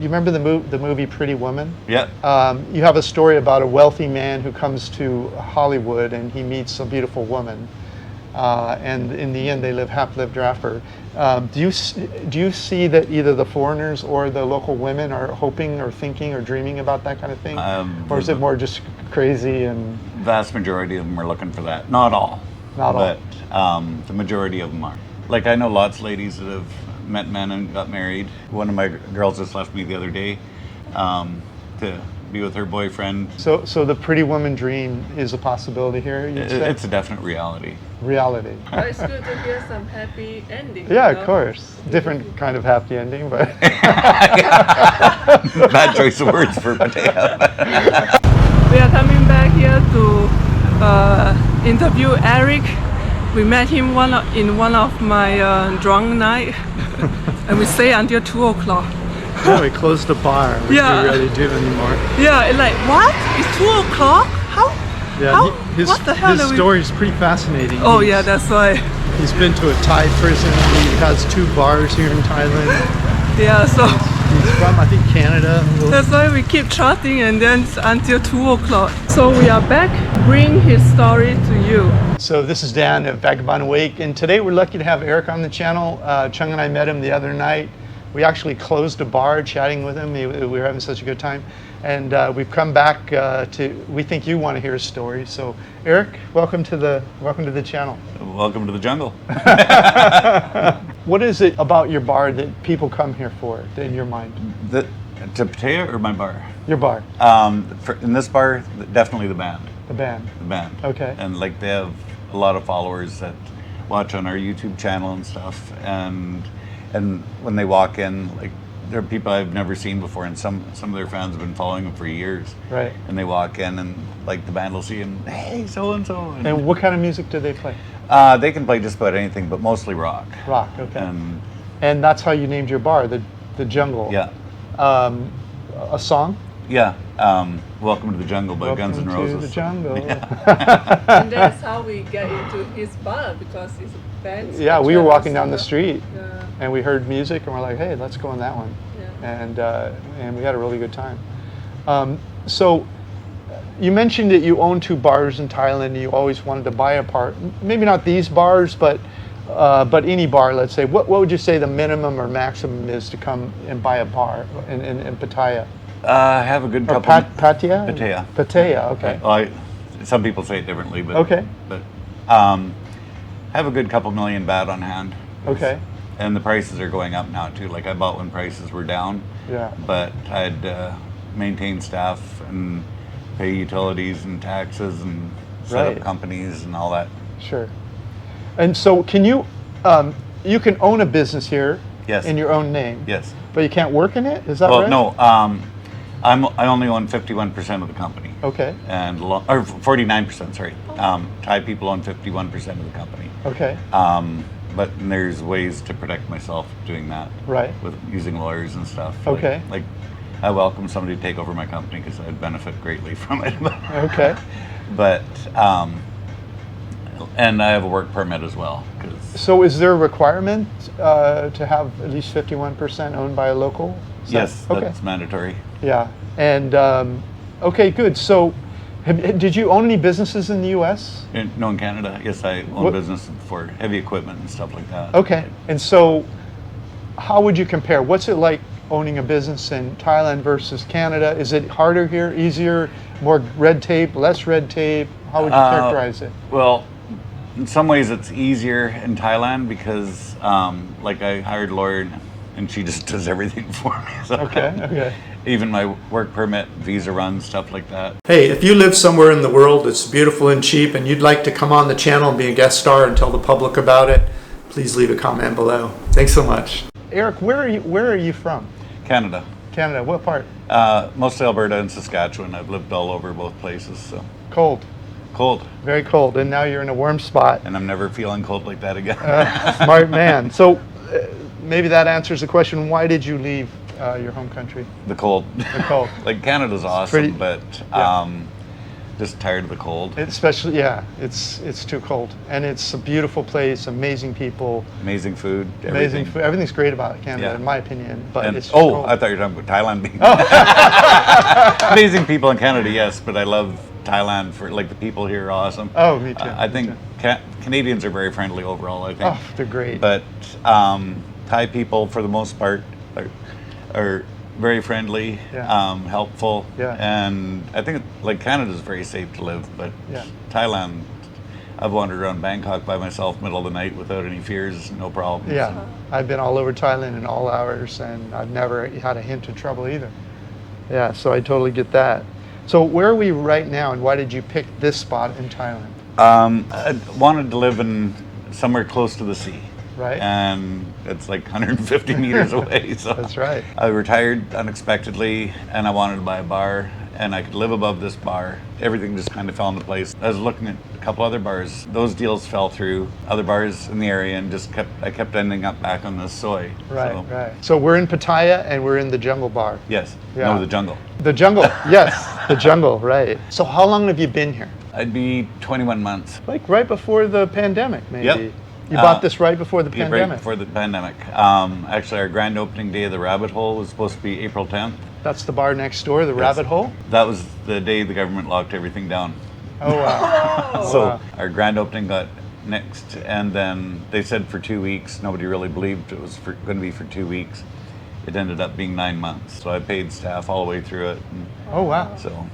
You remember the movie Pretty Woman? Yeah. You have a story about a wealthy man who comes to Hollywood and he meets a beautiful woman, and in the end they live happily ever after. Do you see that either the foreigners or the local women are hoping or thinking or dreaming about that kind of thing, or is it more just crazy? And vast majority of them are looking for that. Not all. Not all. But the majority of them are. Like, I know lots of ladies that have met men and got married. One of my girls just left me the other day to be with her boyfriend. So the pretty woman dream is a possibility here, you'd say? It's a definite reality. Reality. But it's good to hear some happy ending. Yeah, you know? of course. Different kind of happy ending, but... Bad choice of words for Pattaya. We are coming back here to interview Eric. We met him in one of my drunk night, and we stay until 2 o'clock. Yeah, we closed the bar, which we really do anymore. Yeah, it's like, what? It's 2 o'clock? How? Yeah, How? His story is pretty fascinating. Oh yeah, that's why. He's been to a Thai prison. He has 2 bars here in Thailand. Yeah, so he's from, I think, Canada. That's why we keep chatting, and then until 2 o'clock. So we are back, bring his story to you. So this is Dan at Vagabond Awake, and today we're lucky to have Eric on the channel. Chung and I met him the other night. We actually closed a bar chatting with him. We were having such a good time. And we've come back we think you want to hear his story. So Eric, welcome to the channel. Welcome to the jungle. What is it about your bar that people come here for, in your mind? To Pattaya or my bar? Your bar. In this bar, definitely the band. The band. The band. Okay. And like they have a lot of followers that watch on our YouTube channel and stuff. And when they walk in, like, there are people I've never seen before, and some of their fans have been following them for years. Right. And they walk in, and like the band will see them, hey, so and so. And what kind of music do they play? They can play just about anything, but mostly rock. Rock. Okay. And that's how you named your bar, the Jungle. Yeah. A song? Yeah. Welcome to the Jungle by Guns N' Roses. Welcome to the Jungle. Yeah. And that's how we get into his bar, because it's a band. Yeah, we were walking down the street, yeah, and we heard music, and we're like, hey, let's go in that one. Yeah. And we had a really good time. So you mentioned that you own 2 bars in Thailand, and you always wanted to buy a bar. Maybe not these bars, but any bar, let's say. What would you say the minimum or maximum is to come and buy a bar in Pattaya? I have a good couple. Pattaya? Pattaya. Pattaya, okay. Well, some people say it differently, but okay. But I have a good couple million baht on hand. Okay. And the prices are going up now too. Like, I bought when prices were down. Yeah. But I'd maintain staff and pay utilities and taxes and set up companies and all that. Sure. And so, can you you can own a business here? Yes. In your own name? Yes. But you can't work in it? Is that right? Well, no. I only own 51% of the company. Okay. And or 49%. Sorry. Thai people own 51% of the company. Okay. But there's ways to protect myself doing that. Right. With using lawyers and stuff. Okay. Like I welcome somebody to take over my company because I'd benefit greatly from it. Okay. But and I have a work permit as well. So is there a requirement to have at least 51% owned by a local? Yes, that's mandatory. Yeah. And okay, good. So did you own any businesses in the U.S.? No, in Canada. Yes, I own business for heavy equipment and stuff like that. Okay. And so how would you compare? What's it like owning a business in Thailand versus Canada? Is it harder here, easier, more red tape, less red tape? How would you characterize it? Well, in some ways it's easier in Thailand because like I hired a lawyer and she just does everything for me. So okay. Even my work permit, visa runs, stuff like that. Hey, if you live somewhere in the world that's beautiful and cheap and you'd like to come on the channel and be a guest star and tell the public about it, please leave a comment below. Thanks so much. Eric, where are you from? Canada. Canada, what part? Mostly Alberta and Saskatchewan. I've lived all over both places. So. Cold. Cold. Very cold, and now you're in a warm spot. And I'm never feeling cold like that again. Smart man. So maybe that answers the question, why did you leave your home country? The cold. The cold. Like, Canada's awesome, but just tired of the cold. Especially, yeah, it's too cold, and it's a beautiful place, amazing people, Amazing food. amazing Everything. food. Everything's great about Canada, Yeah. in my opinion. But And, it's just oh, cold. I thought you were talking about Thailand being amazing people in Canada, yes, but I love Thailand for like the people here are awesome. Oh, me too. I me think too. Canadians are very friendly overall. I think. Oh, they're great. But Thai people, for the most part, are very friendly, Yeah. helpful, Yeah. and I think like Canada's very safe to live. But Yeah. Thailand, I've wandered around Bangkok by myself, middle of the night, without any fears, no problems. Yeah, I've been all over Thailand in all hours, and I've never had a hint of trouble either. Yeah, so I totally get that. So where are we right now, and why did you pick this spot in Thailand? I wanted to live in somewhere close to the sea. Right. And it's like 150 meters away. So That's right. I retired unexpectedly, and I wanted to buy a bar, and I could live above this bar. Everything just kind of fell into place. I was looking at a couple other bars. Those deals fell through. Other bars in the area, and I kept ending up back on this soy. Right, So, right. So we're in Pattaya, and we're in the Jungle Bar. Yes. Yeah. No, the jungle. The Jungle, yes, the Jungle, right. So how long have you been here? I'd be 21 months. Like right before the pandemic, maybe. Yep. You bought this right before the Yeah, pandemic. right before the pandemic. Actually, our grand opening day of the Rabbit Hole was supposed to be April 10th. That's the bar next door, the Rabbit Hole. That was the day the government locked everything down. Oh wow. So wow. our grand opening got nixed, and then they said for 2 weeks. Nobody really believed it was going to be for 2 weeks. It ended up being 9 months. So I paid staff all the way through it. And Oh wow. so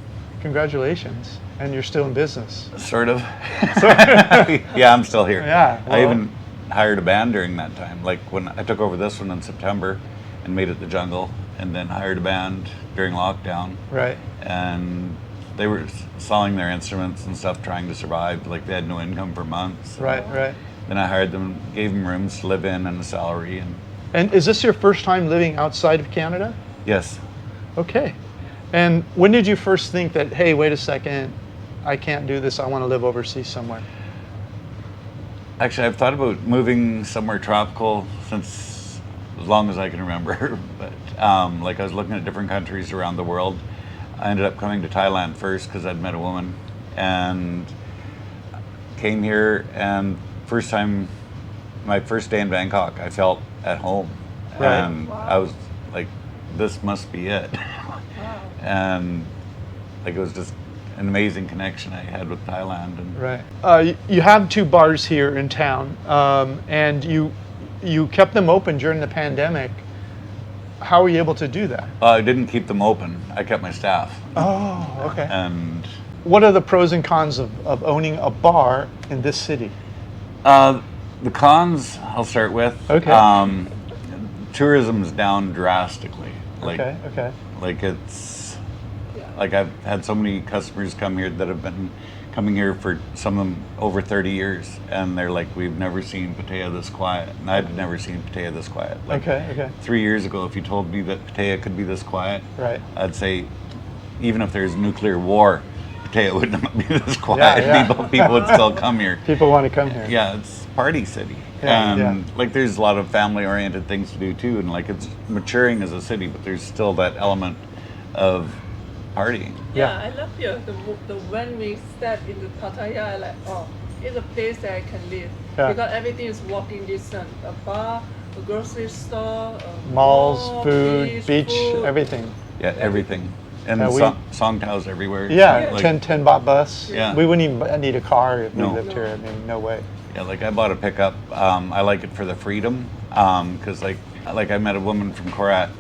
Congratulations. And you're still in business. sort of. Yeah, I'm still here. Yeah, I well- even hired a band during that time. Like when I took over this one in September and made it the Jungle, and then hired a band during lockdown. Right. And they were selling their instruments and stuff, trying to survive. Like they had no income for months. Right, right. Then I hired them, gave them rooms to live in and a salary. And And is this your first time living outside of Canada? yes, Okay. And when did you first think that, hey, wait a second, I can't do this, I want to live overseas somewhere? actually, I've thought about moving somewhere tropical since as long as I can remember. But like I was looking at different countries around the world. I ended up coming to Thailand first because I'd met a woman and came here. And my first day in Bangkok, I felt at home. Right. And I was like, this must be it. And like it was just an amazing connection I had with Thailand. And Right. You have 2 bars here in town, and you kept them open during the pandemic. How were you able to do that? I didn't keep them open. I kept my staff. Oh, okay. And What are the pros and cons of owning a bar in this city? the cons, I'll start with. Okay. Tourism's down drastically. Like, Okay. like it's like I've had so many customers come here that have been coming here for some of them over 30 years, and they're like, we've never seen Pattaya this quiet, and I've never seen Pattaya this quiet. Like, Okay. 3 years ago, if you told me that Pattaya could be this quiet, Right. I'd say even if there's nuclear war, Pattaya would not be this quiet. Yeah. People would still come here. People want to come here. Yeah, it's party city. Yeah, And yeah. like there's a lot of family oriented things to do too, and like it's maturing as a city, but there's still that element of partying. Yeah, I love here. When we step into Pattaya, I like, oh, it's a place that I can live. Yeah. Because everything is walking distance. A bar, a grocery store, a Malls, mall, food, beach, food. everything. Yeah, everything. And Yeah, song towns everywhere. Yeah, Like, 10 baht bus. Yeah. We wouldn't even need a car if No. we lived here. I mean, no way. Yeah, like I bought a pickup. I like it for the freedom, because like I met a woman from 𝐂𝐿𝐴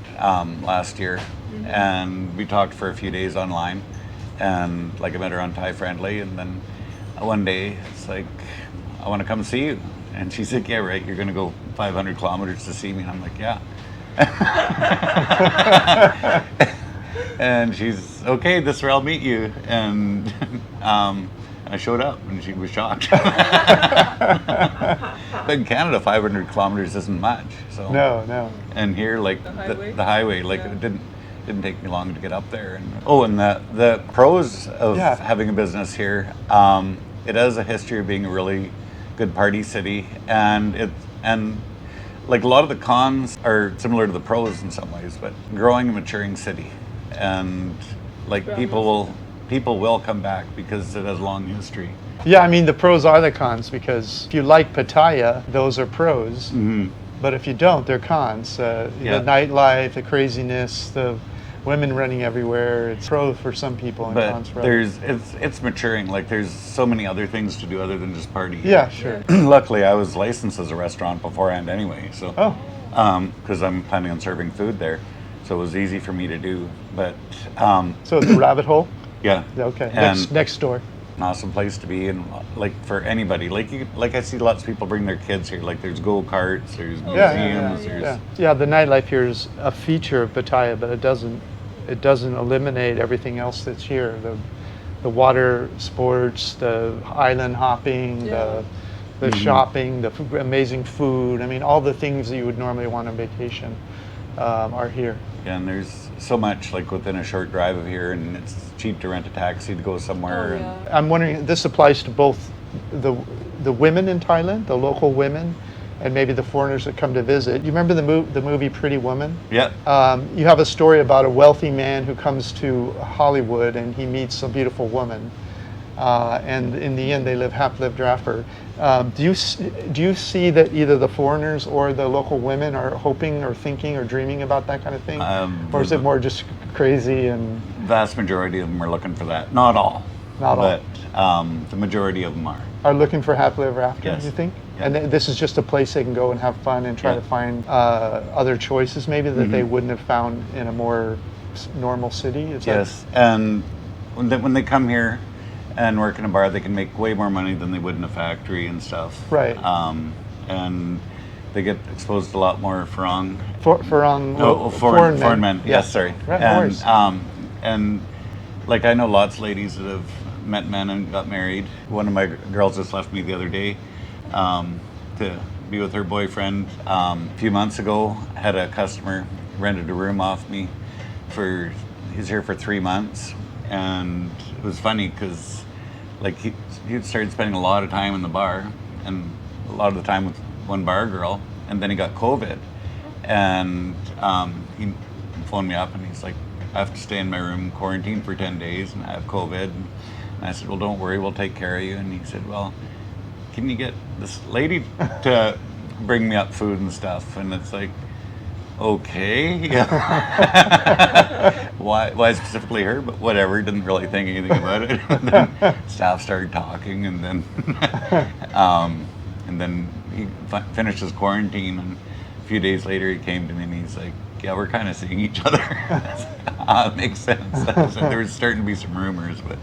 last year, and we talked for a few days online, and like I met her on Thai Friendly, and then one day it's like, I want to come see you, and she's like, yeah, right, you're gonna go 500 kilometers to see me, and I'm like, yeah. And she's okay. This is where I'll meet you, and I showed up, and she was shocked. But in Canada, 500 kilometers isn't much. So No. And here, like the highway, like Yeah. it didn't take me long to get up there. And the pros of Yeah. having a business here, it has a history of being a really good party city, and like a lot of the cons are similar to the pros in some ways, but growing and maturing city, and like people will people will come back because it has long history. Yeah, I mean, the pros are the cons, because if you like Pattaya, those are pros. But if you don't, they're cons. The nightlife, the craziness, the women running everywhere. It's pro for some people and But cons for others. it's maturing. Like, there's so many other things to do other than just party. Yeah, sure. Luckily, I was licensed as a restaurant beforehand anyway, so Oh, because I'm planning on serving food there, so it was easy for me to do. But so the rabbit hole? yeah, Okay, and next door. an awesome place to be, and like for anybody. Like I see lots of people bring their kids here. Like, there's go-karts, there's museums, there's Yeah, the nightlife here is a feature of Pattaya, but it doesn't eliminate everything else that's here. The water sports, the island hopping, the shopping, the amazing food. I mean, all the things that you would normally want on vacation are here. Yeah, and there's so much like within a short drive of here, and it's cheap to rent a taxi to go somewhere. And I'm wondering, this applies to both the women in Thailand, the local women, and maybe the foreigners that come to visit. You remember the movie Pretty Woman? yeah, You have a story about a wealthy man who comes to Hollywood and he meets a beautiful woman. And in the end, they live lived after. Do you see that either the foreigners or the local women are hoping or thinking or dreaming about that kind of thing? Or is it more just crazy and... vast majority of them are looking for that. Not all. Not all. But the majority of them are. Are looking for happily ever after, Yes. you think? Yeah. And this is just a place they can go and have fun and try to find other choices maybe that they wouldn't have found in a more normal city? Is Yes, and when they come here and work in a bar, they can make way more money than they would in a factory and stuff. Right. And they get exposed to a lot more foreign men. Yeah. Yes, sorry. Right, no worries. And like, I know lots of ladies that have met men and got married. One of my girls just left me the other day to be with her boyfriend. A few months ago, had a customer rented a room off me he's here for 3 months, and it was funny because like he started spending a lot of time in the bar, and a lot of the time with one bar girl, and then he got COVID, and he phoned me up and he's like, I have to stay in my room quarantine for 10 days and I have COVID. And I said, well, don't worry, we'll take care of you. And he said, well, can you get this lady to bring me up food and stuff? And it's like, okay, yeah. why specifically her? But whatever, didn't really think anything about it. And then staff started talking, and then he finished his quarantine, and a few days later he came to me and he's like, yeah, we're kind of seeing each other. It makes sense. So there was starting to be some rumors, but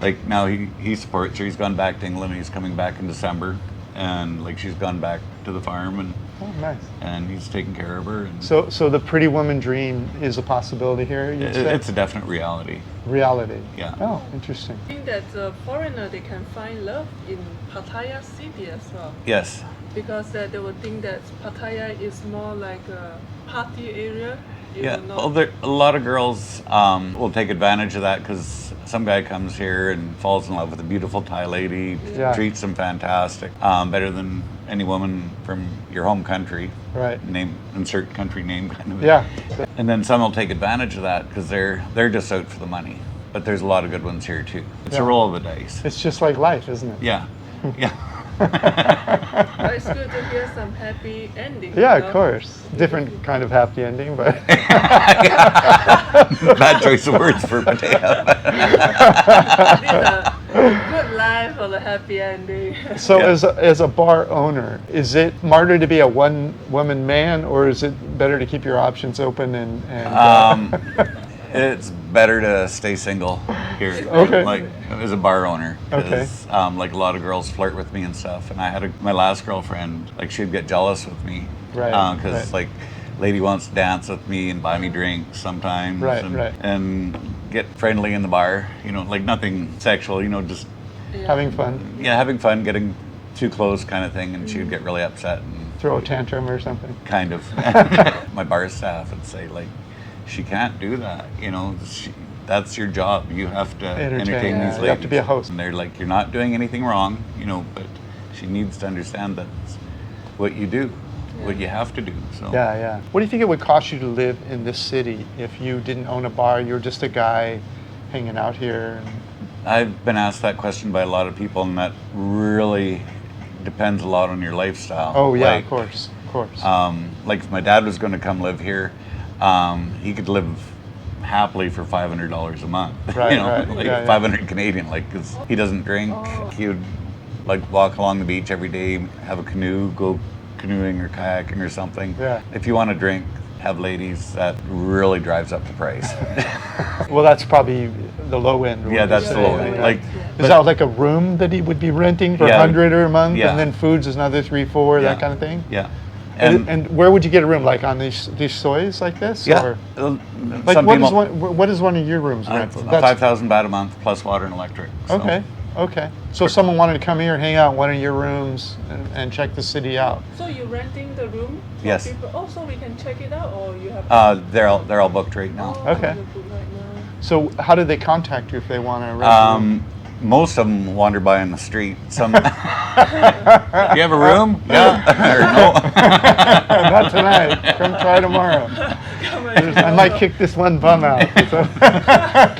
like now he supports her. He's gone back to England. He's coming back in December, and like she's gone back to the farm, and nice. And he's taking care of her. And so the pretty woman dream is a possibility here, you'd say? It's a definite reality. Reality. Yeah. Oh, interesting. I think that the foreigner, they can find love in Pattaya city as well. Yes. Because they would think that Pattaya is more like a party area. Well, a lot of girls will take advantage of that because some guy comes here and falls in love with a beautiful Thai lady, treats them fantastic, better than any woman from your home country. Right. Insert country name kind of. Yeah. And then some will take advantage of that because they're just out for the money. But there's a lot of good ones here too. It's a roll of the dice. It's just like life, isn't it? Yeah. Yeah. But it's good to hear some happy ending. Yeah, of course. Different kind of happy ending, but bad choice of words for Pattaya. Good life or the happy ending. So as a bar owner, is it smarter to be a one-woman man, or is it better to keep your options open and It's better to stay single here, Okay. like as a bar owner, Okay. because like a lot of girls flirt with me and stuff. And I had my last girlfriend, like she'd get jealous with me, Right, because like lady wants to dance with me and buy me drinks sometimes, Right, and, right. and get friendly in the bar, like nothing sexual, just having fun, having fun, getting too close kind of thing, and she would get really upset and throw a tantrum or something? kind of. My bar staff would say like, she can't do that, that's your job. You have to entertain these ladies. You have to be a host. And they're like, you're not doing anything wrong, but she needs to understand that's what you do. what you have to do. So Yeah, yeah. What do you think it would cost you to live in this city if you didn't own a bar? You were just a guy hanging out here. I've been asked that question by a lot of people, and that really depends a lot on your lifestyle. Oh yeah, like, of course, of course. Like if my dad was going to come live here, he could live happily for $500 a month. Right, you know, right. like Yeah, 500 Canadian. Like, cause he doesn't drink. He would like walk along the beach every day, have a canoe, go canoeing or kayaking or something. Yeah. If you want to drink, have ladies, that really drives up the price. Well, that's probably the low end. Yeah, that's the low end. Yeah. Like, is that like a room that he would be renting for Yeah. 100 a month, Yeah. and then foods is another 3, 4, Yeah. that kind of thing? Yeah. And where would you get a room, like on these soys like this? Yeah. Or, like Some what people, is what is one of your rooms rent for? 5,000 baht a month plus water and electric. So. Okay, okay. So if someone wanted to come here, hang out in one of your rooms, and check the city out. So you're renting the room? For Yes. people? Oh, so we can check it out, or you have? They're all booked right now. Oh, Okay. you're booked right now. So how do they contact you if they want to rent a room? Most of them wander by on the street. Some. Do you have a room? Yeah. Or no. Not tonight. Come try tomorrow. I might kick this one bum out. So.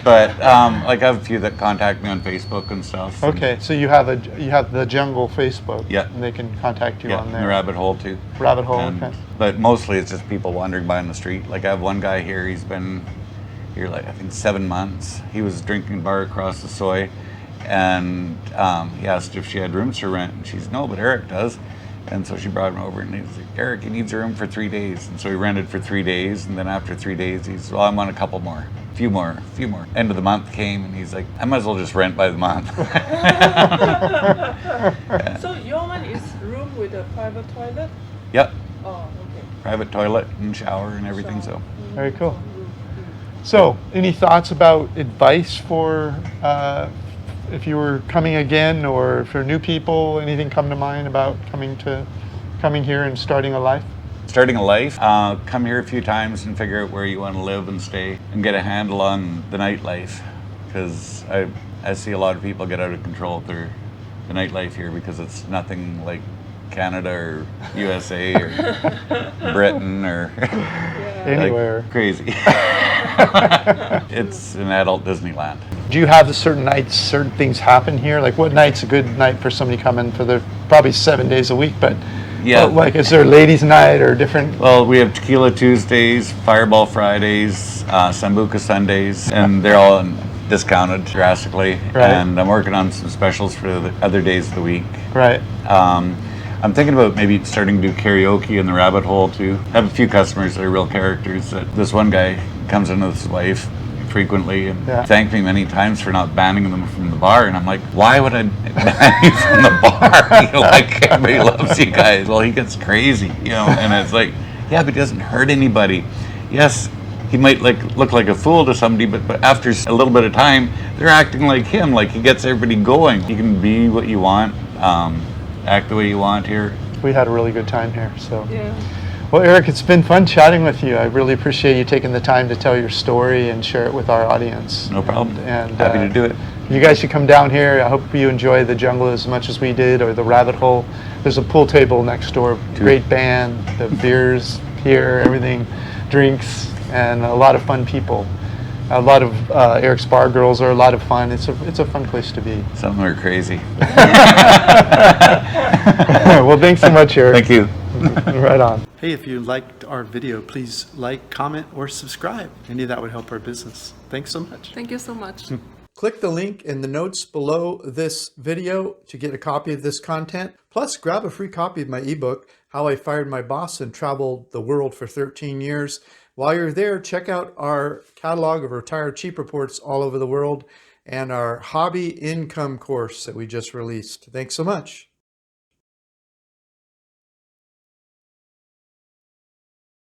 But like I have a few that contact me on Facebook and stuff. Okay, so you have the Jungle Facebook. Yeah. And they can contact you Yeah, on and there. the rabbit hole too. Rabbit hole. And- Okay. But mostly it's just people wandering by on the street. Like I have one guy here. He's been here like I think 7 months. He was drinking a bar across the soy, and he asked if she had rooms for rent, and she's no, but Eric does. And so she brought him over, and he's like, Eric, he needs a room for 3 days. And so he rented for 3 days, and then after 3 days, he's, well, I'm on a couple more, a few more. End of the month came, and he's like, I might as well just rent by the month. So your one is room with a private toilet? Yep, Oh, okay. private toilet and shower and everything, so. Very cool. So, any thoughts about advice for if you were coming again, or for new people? Anything come to mind about coming here and starting a life? Starting a life, come here a few times and figure out where you want to live and stay and get a handle on the nightlife, because I see a lot of people get out of control with the nightlife here, because it's nothing like Canada or USA or Britain or Anywhere. like crazy. It's an adult Disneyland. Do you have certain nights, certain things happen here? Like what night's a good night for somebody coming for the probably 7 days a week, but Yeah. but, like is there ladies' night or different? Well, we have Tequila Tuesdays, Fireball Fridays, Sambuca Sundays, and they're all discounted drastically. Right. And I'm working on some specials for the other days of the week. Right. I'm thinking about maybe starting to do karaoke in the rabbit hole too. I have a few customers that are real characters. This one guy comes in with his wife frequently and thanked me many times for not banning them from the bar, and I'm like, why would I ban you from the bar? You know, like everybody loves you guys. Well, he gets crazy, you know, and it's like, yeah, but he doesn't hurt anybody. Yes, he might look like a fool to somebody, but after a little bit of time, they're acting like him. Like he gets everybody going. You can be what you want. Act the way you want here. We had a really good time here. So, Yeah. well, Eric, it's been fun chatting with you. I really appreciate you taking the time to tell your story and share it with our audience. No problem. And Happy to do it. You guys should come down here. I hope you enjoy the jungle as much as we did, or the rabbit hole. There's a pool table next door. Great band. The beers here, everything, drinks, and a lot of fun people. A lot of Eric's bar girls are a lot of fun. It's a fun place to be. Some are crazy. Well, thanks so much, Eric. Thank you. Right on. Hey, if you liked our video, please like, comment, or subscribe. Any of that would help our business. Thanks so much. Thank you so much. Click the link in the notes below this video to get a copy of this content. Plus, grab a free copy of my ebook, How I Fired My Boss and Traveled the World for 13 Years. While you're there, check out our catalog of retired cheap reports all over the world and our hobby income course that we just released. Thanks so much.